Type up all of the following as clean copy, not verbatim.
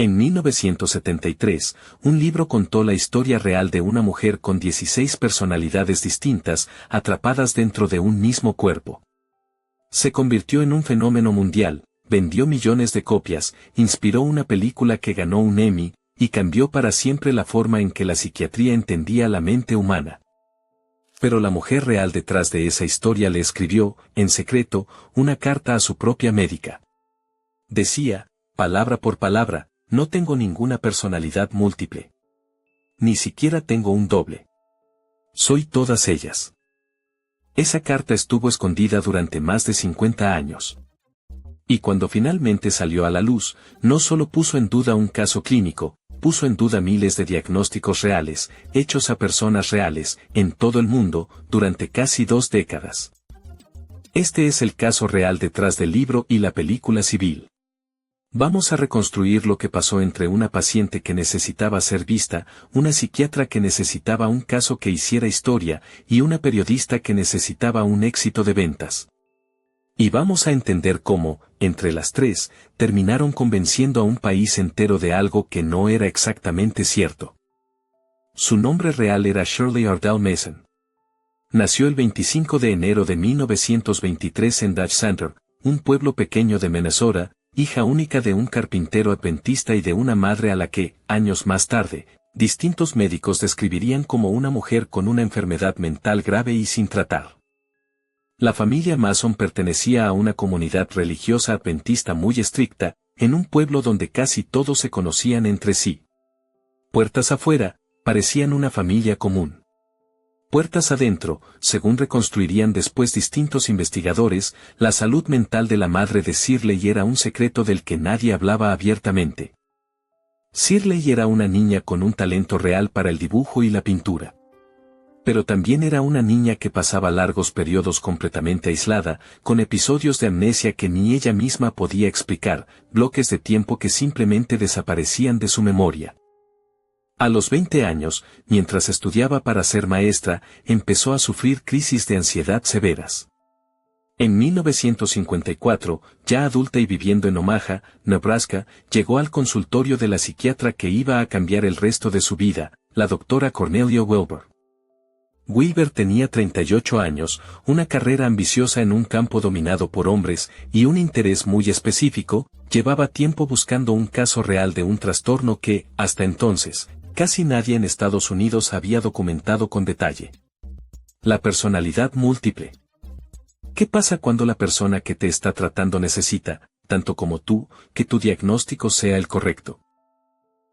En 1973, un libro contó la historia real de una mujer con 16 personalidades distintas, atrapadas dentro de un mismo cuerpo. Se convirtió en un fenómeno mundial, vendió millones de copias, inspiró una película que ganó un Emmy, y cambió para siempre la forma en que la psiquiatría entendía la mente humana. Pero la mujer real detrás de esa historia le escribió, en secreto, una carta a su propia médica. Decía, palabra por palabra, no tengo ninguna personalidad múltiple. Ni siquiera tengo un doble. Soy todas ellas. Esa carta estuvo escondida durante más de 50 años. Y cuando finalmente salió a la luz, no solo puso en duda un caso clínico, puso en duda miles de diagnósticos reales, hechos a personas reales, en todo el mundo, durante casi 2 décadas. Este es el caso real detrás del libro y la película Civil. Vamos a reconstruir lo que pasó entre una paciente que necesitaba ser vista, una psiquiatra que necesitaba un caso que hiciera historia, y una periodista que necesitaba un éxito de ventas. Y vamos a entender cómo, entre las tres, terminaron convenciendo a un país entero de algo que no era exactamente cierto. Su nombre real era Shirley Ardell Mason. Nació el 25 de enero de 1923 en Dodge Center, un pueblo pequeño de Minnesota, hija única de un carpintero adventista y de una madre a la que, años más tarde, distintos médicos describirían como una mujer con una enfermedad mental grave y sin tratar. La familia Mason pertenecía a una comunidad religiosa adventista muy estricta, en un pueblo donde casi todos se conocían entre sí. Puertas afuera, parecían una familia común. Puertas adentro, según reconstruirían después distintos investigadores, la salud mental de la madre de Shirley era un secreto del que nadie hablaba abiertamente. Shirley era una niña con un talento real para el dibujo y la pintura. Pero también era una niña que pasaba largos periodos completamente aislada, con episodios de amnesia que ni ella misma podía explicar, bloques de tiempo que simplemente desaparecían de su memoria. A los 20 años, mientras estudiaba para ser maestra, empezó a sufrir crisis de ansiedad severas. En 1954, ya adulta y viviendo en Omaha, Nebraska, llegó al consultorio de la psiquiatra que iba a cambiar el resto de su vida, la doctora Cornelia Wilber. Wilber tenía 38 años, una carrera ambiciosa en un campo dominado por hombres, y un interés muy específico, llevaba tiempo buscando un caso real de un trastorno que, hasta entonces, casi nadie en Estados Unidos había documentado con detalle. La personalidad múltiple. ¿Qué pasa cuando la persona que te está tratando necesita, tanto como tú, que tu diagnóstico sea el correcto?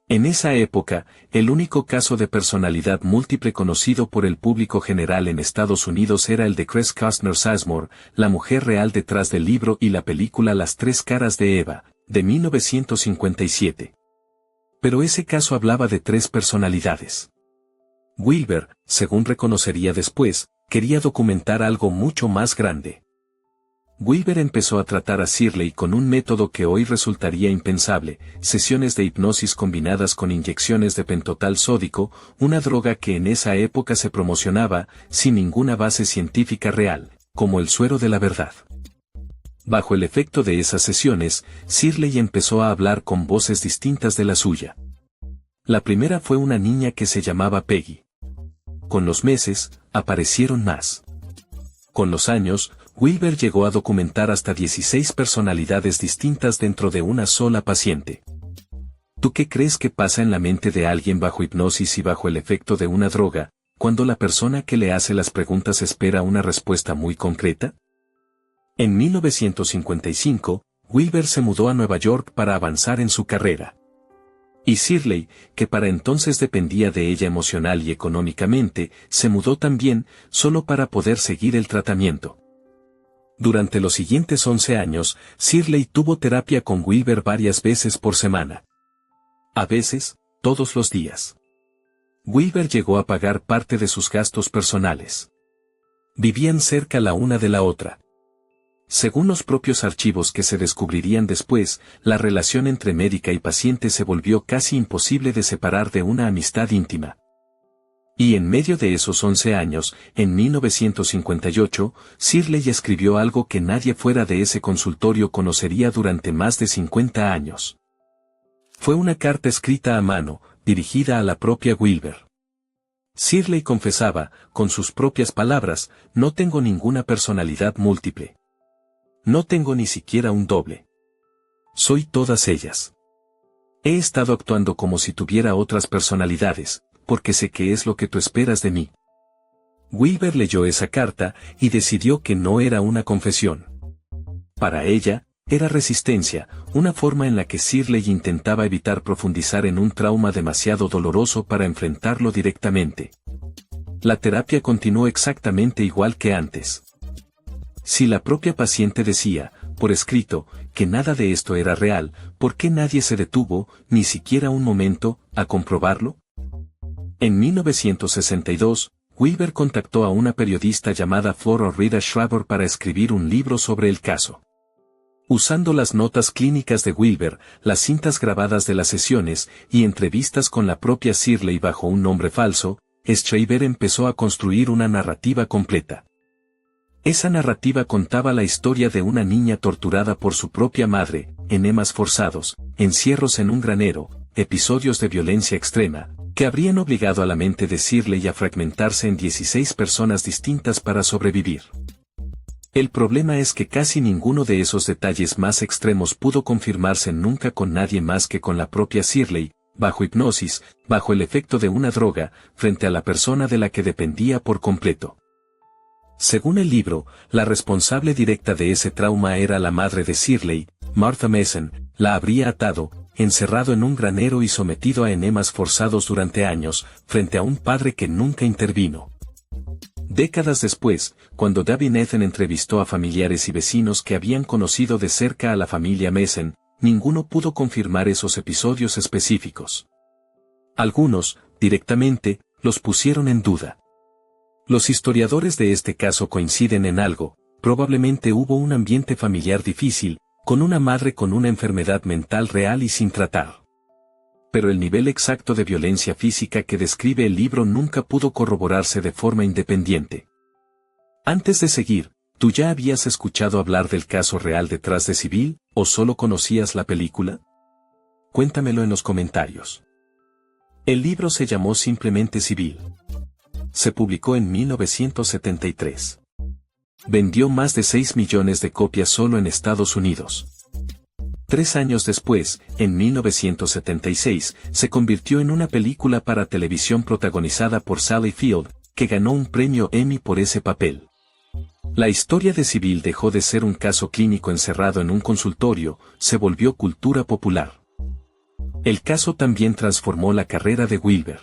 En esa época, el único caso de personalidad múltiple conocido por el público general en Estados Unidos era el de Cress Costner Sizemore, la mujer real detrás del libro y la película Las tres caras de Eva, de 1957. Pero ese caso hablaba de 3 personalidades. Wilber, según reconocería después, quería documentar algo mucho más grande. Wilber empezó a tratar a Shirley con un método que hoy resultaría impensable, sesiones de hipnosis combinadas con inyecciones de pentotal sódico, una droga que en esa época se promocionaba, sin ninguna base científica real, como el suero de la verdad. Bajo el efecto de esas sesiones, Shirley empezó a hablar con voces distintas de la suya. La primera fue una niña que se llamaba Peggy. Con los meses, aparecieron más. Con los años, Wilber llegó a documentar hasta 16 personalidades distintas dentro de una sola paciente. ¿Tú qué crees que pasa en la mente de alguien bajo hipnosis y bajo el efecto de una droga, cuando la persona que le hace las preguntas espera una respuesta muy concreta? En 1955, Wilber se mudó a Nueva York para avanzar en su carrera. Y Shirley, que para entonces dependía de ella emocional y económicamente, se mudó también, solo para poder seguir el tratamiento. Durante los siguientes 11 años, Shirley tuvo terapia con Wilber varias veces por semana. A veces, todos los días. Wilber llegó a pagar parte de sus gastos personales. Vivían cerca la una de la otra. Según los propios archivos que se descubrirían después, la relación entre médica y paciente se volvió casi imposible de separar de una amistad íntima. Y en medio de esos 11 años, en 1958, Shirley escribió algo que nadie fuera de ese consultorio conocería durante más de 50 años. Fue una carta escrita a mano, dirigida a la propia Wilber. Shirley confesaba, con sus propias palabras, no tengo ninguna personalidad múltiple. No tengo ni siquiera un doble. Soy todas ellas. He estado actuando como si tuviera otras personalidades, porque sé que es lo que tú esperas de mí. Wilber leyó esa carta y decidió que no era una confesión. Para ella, era resistencia, una forma en la que Shirley intentaba evitar profundizar en un trauma demasiado doloroso para enfrentarlo directamente. La terapia continuó exactamente igual que antes. Si la propia paciente decía, por escrito, que nada de esto era real, ¿por qué nadie se detuvo, ni siquiera un momento, a comprobarlo? En 1962, Wilber contactó a una periodista llamada Flora Rita Schreiber para escribir un libro sobre el caso. Usando las notas clínicas de Wilber, las cintas grabadas de las sesiones y entrevistas con la propia Shirley bajo un nombre falso, Schreiber empezó a construir una narrativa completa. Esa narrativa contaba la historia de una niña torturada por su propia madre, enemas forzados, encierros en un granero, episodios de violencia extrema, que habrían obligado a la mente de Shirley a fragmentarse en 16 personas distintas para sobrevivir. El problema es que casi ninguno de esos detalles más extremos pudo confirmarse nunca con nadie más que con la propia Shirley, bajo hipnosis, bajo el efecto de una droga, frente a la persona de la que dependía por completo. Según el libro, la responsable directa de ese trauma era la madre de Shirley, Martha Mason, la habría atado, encerrado en un granero y sometido a enemas forzados durante años, frente a un padre que nunca intervino. Décadas después, cuando David Nathan entrevistó a familiares y vecinos que habían conocido de cerca a la familia Mason, ninguno pudo confirmar esos episodios específicos. Algunos, directamente, los pusieron en duda. Los historiadores de este caso coinciden en algo, probablemente hubo un ambiente familiar difícil, con una madre con una enfermedad mental real y sin tratar. Pero el nivel exacto de violencia física que describe el libro nunca pudo corroborarse de forma independiente. Antes de seguir, ¿tú ya habías escuchado hablar del caso real detrás de Civil, o solo conocías la película? Cuéntamelo en los comentarios. El libro se llamó simplemente Civil. Se publicó en 1973. Vendió más de 6 millones de copias solo en Estados Unidos. 3 años después, en 1976, se convirtió en una película para televisión protagonizada por Sally Field, que ganó un premio Emmy por ese papel. La historia de Civil dejó de ser un caso clínico encerrado en un consultorio, se volvió cultura popular. El caso también transformó la carrera de Wilber.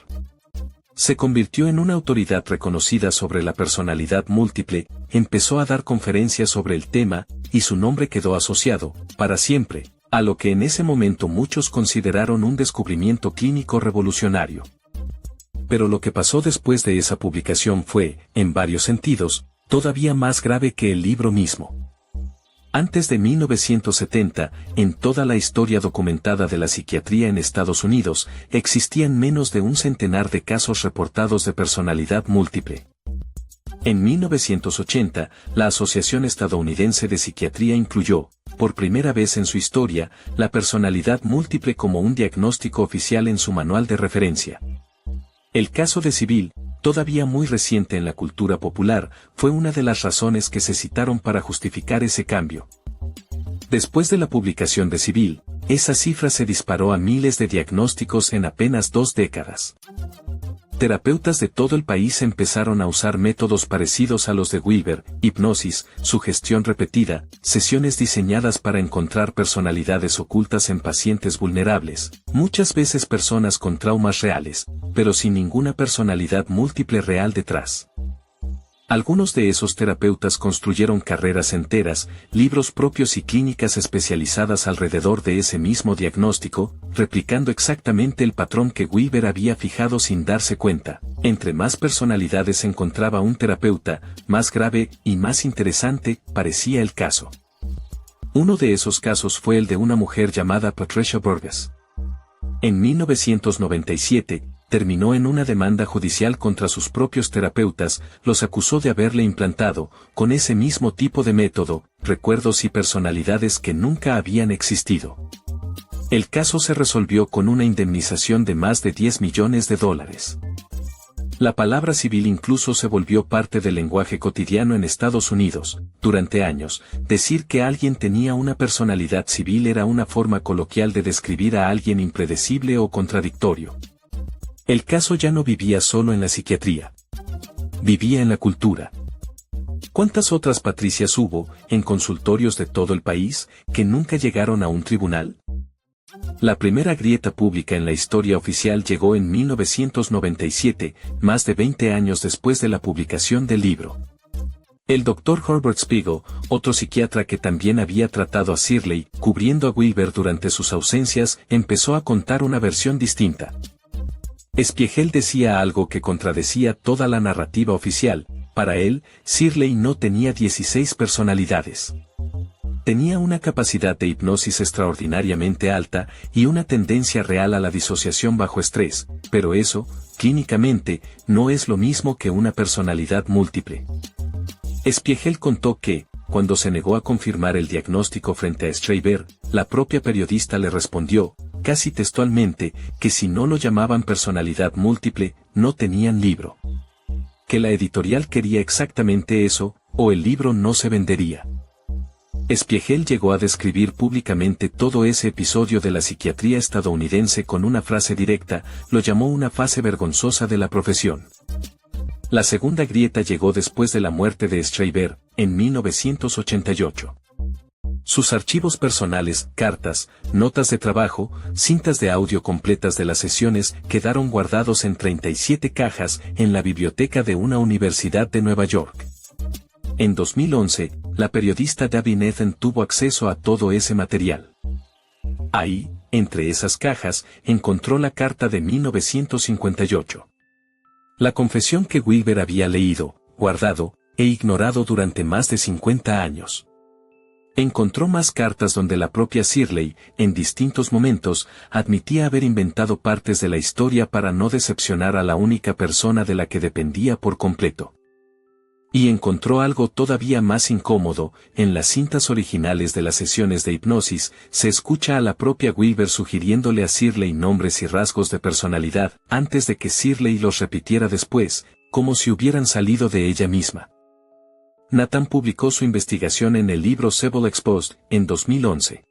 Se convirtió en una autoridad reconocida sobre la personalidad múltiple, empezó a dar conferencias sobre el tema, y su nombre quedó asociado, para siempre, a lo que en ese momento muchos consideraron un descubrimiento clínico revolucionario. Pero lo que pasó después de esa publicación fue, en varios sentidos, todavía más grave que el libro mismo. Antes de 1970, en toda la historia documentada de la psiquiatría en Estados Unidos, existían menos de un centenar de casos reportados de personalidad múltiple. En 1980, la Asociación Estadounidense de Psiquiatría incluyó, por primera vez en su historia, la personalidad múltiple como un diagnóstico oficial en su manual de referencia. El caso de Civil, todavía muy reciente en la cultura popular, fue una de las razones que se citaron para justificar ese cambio. Después de la publicación de Civil, esa cifra se disparó a miles de diagnósticos en apenas 2 décadas. Terapeutas de todo el país empezaron a usar métodos parecidos a los de Wilber, hipnosis, sugestión repetida, sesiones diseñadas para encontrar personalidades ocultas en pacientes vulnerables, muchas veces personas con traumas reales, pero sin ninguna personalidad múltiple real detrás. Algunos de esos terapeutas construyeron carreras enteras, libros propios y clínicas especializadas alrededor de ese mismo diagnóstico, replicando exactamente el patrón que Wilber había fijado sin darse cuenta. Entre más personalidades encontraba un terapeuta, más grave y más interesante parecía el caso. Uno de esos casos fue el de una mujer llamada Patricia Burgess. En 1997, terminó en una demanda judicial contra sus propios terapeutas, los acusó de haberle implantado, con ese mismo tipo de método, recuerdos y personalidades que nunca habían existido. El caso se resolvió con una indemnización de más de $10 millones. La palabra civil incluso se volvió parte del lenguaje cotidiano en Estados Unidos. Durante años, decir que alguien tenía una personalidad civil era una forma coloquial de describir a alguien impredecible o contradictorio. El caso ya no vivía solo en la psiquiatría. Vivía en la cultura. ¿Cuántas otras Patricias hubo, en consultorios de todo el país, que nunca llegaron a un tribunal? La primera grieta pública en la historia oficial llegó en 1997, más de 20 años después de la publicación del libro. El Dr. Herbert Spiegel, otro psiquiatra que también había tratado a Shirley, cubriendo a Weaver durante sus ausencias, empezó a contar una versión distinta. Spiegel decía algo que contradecía toda la narrativa oficial. Para él, Shirley no tenía 16 personalidades. Tenía una capacidad de hipnosis extraordinariamente alta y una tendencia real a la disociación bajo estrés, pero eso, clínicamente, no es lo mismo que una personalidad múltiple. Spiegel contó que, cuando se negó a confirmar el diagnóstico frente a Schreiber, la propia periodista le respondió, casi textualmente, que si no lo llamaban personalidad múltiple, no tenían libro. Que la editorial quería exactamente eso, o el libro no se vendería. Spiegel llegó a describir públicamente todo ese episodio de la psiquiatría estadounidense con una frase directa, lo llamó una fase vergonzosa de la profesión. La segunda grieta llegó después de la muerte de Schreiber, en 1988. Sus archivos personales, cartas, notas de trabajo, cintas de audio completas de las sesiones quedaron guardados en 37 cajas en la biblioteca de una universidad de Nueva York. En 2011, la periodista Debbie Nathan tuvo acceso a todo ese material. Ahí, entre esas cajas, encontró la carta de 1958. La confesión que Weaver había leído, guardado, e ignorado durante más de 50 años. Encontró más cartas donde la propia Shirley, en distintos momentos, admitía haber inventado partes de la historia para no decepcionar a la única persona de la que dependía por completo. Y encontró algo todavía más incómodo, en las cintas originales de las sesiones de hipnosis, se escucha a la propia Weaver sugiriéndole a Shirley nombres y rasgos de personalidad, antes de que Shirley los repitiera después, como si hubieran salido de ella misma. Nathan publicó su investigación en el libro Sebel Exposed, en 2011.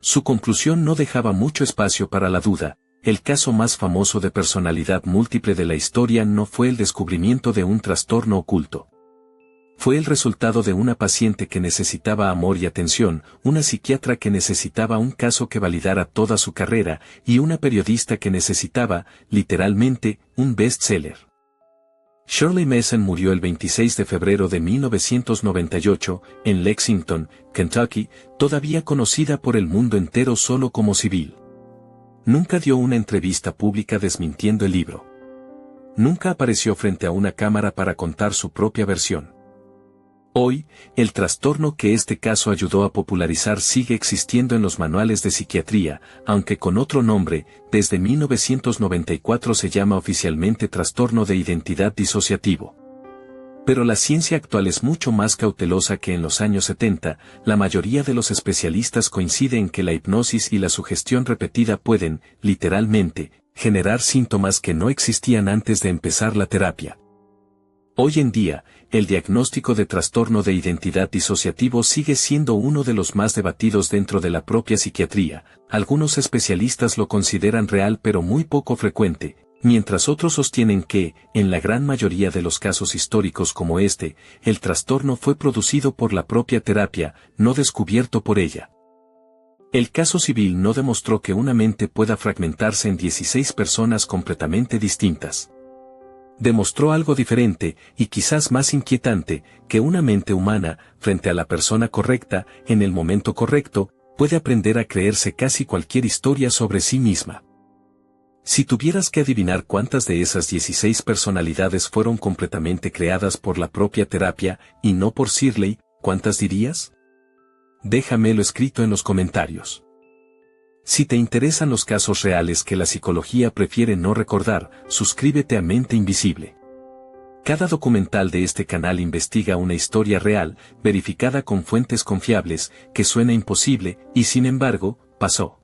Su conclusión no dejaba mucho espacio para la duda. El caso más famoso de personalidad múltiple de la historia no fue el descubrimiento de un trastorno oculto. Fue el resultado de una paciente que necesitaba amor y atención, una psiquiatra que necesitaba un caso que validara toda su carrera, y una periodista que necesitaba, literalmente, un bestseller. Shirley Mason murió el 26 de febrero de 1998, en Lexington, Kentucky, todavía conocida por el mundo entero solo como civil. Nunca dio una entrevista pública desmintiendo el libro. Nunca apareció frente a una cámara para contar su propia versión. Hoy, el trastorno que este caso ayudó a popularizar sigue existiendo en los manuales de psiquiatría, aunque con otro nombre, desde 1994 se llama oficialmente trastorno de identidad disociativo. Pero la ciencia actual es mucho más cautelosa que en los años 70, la mayoría de los especialistas coinciden en que la hipnosis y la sugestión repetida pueden, literalmente, generar síntomas que no existían antes de empezar la terapia. Hoy en día, el diagnóstico de trastorno de identidad disociativo sigue siendo uno de los más debatidos dentro de la propia psiquiatría. Algunos especialistas lo consideran real pero muy poco frecuente, mientras otros sostienen que, en la gran mayoría de los casos históricos como este, el trastorno fue producido por la propia terapia, no descubierto por ella. El caso civil no demostró que una mente pueda fragmentarse en 16 personas completamente distintas. Demostró algo diferente, y quizás más inquietante, que una mente humana, frente a la persona correcta, en el momento correcto, puede aprender a creerse casi cualquier historia sobre sí misma. Si tuvieras que adivinar cuántas de esas 16 personalidades fueron completamente creadas por la propia terapia, y no por Shirley, ¿cuántas dirías? Déjamelo escrito en los comentarios. Si te interesan los casos reales que la psicología prefiere no recordar, suscríbete a Mente Invisible. Cada documental de este canal investiga una historia real, verificada con fuentes confiables, que suena imposible, y sin embargo, pasó.